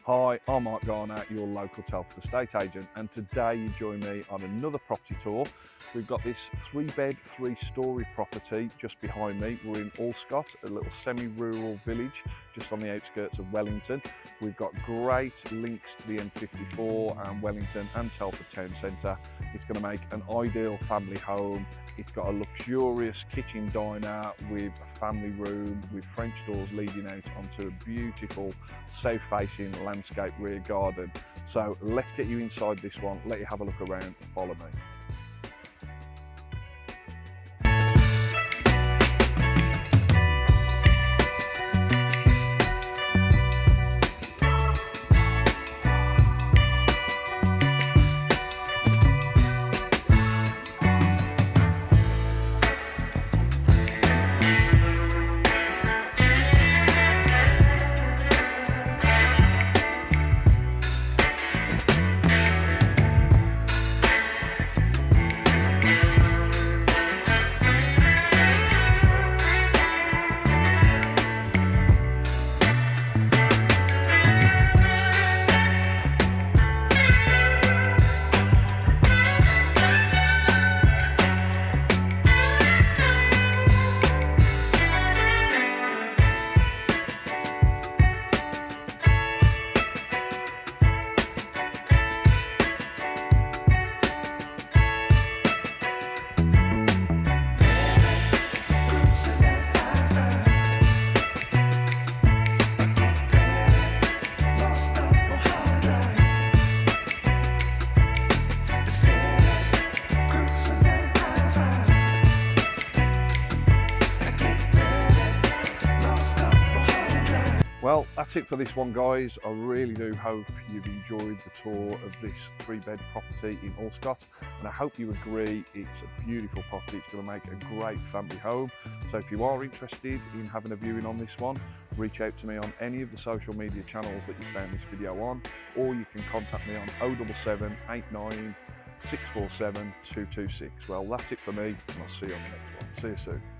Hi, I'm Mark Garner, your local Telford estate agent, and today you join me on another property tour. We've got this 3-bed, 3-storey property just behind me. We're in Allscott, a little semi-rural village just on the outskirts of Wellington. We've got great links to the M54 and Wellington and Telford town centre. It's going to make an ideal family home. It's got a luxurious kitchen diner with a family room with French doors leading out onto a beautiful south-facing landscape rear garden. So let's get you inside this one, let you have a look around, follow me. Well, that's it for this one, guys. I really do hope you've enjoyed the tour of this 3-bed property in Allscott, and I hope you agree it's a beautiful property. It's going to make a great family home. So if you are interested in having a viewing on this one, reach out to me on any of the social media channels that you found this video on, or you can contact me on 077 89 647 226. Well, that's it for me, and I'll see you on the next one. See you soon.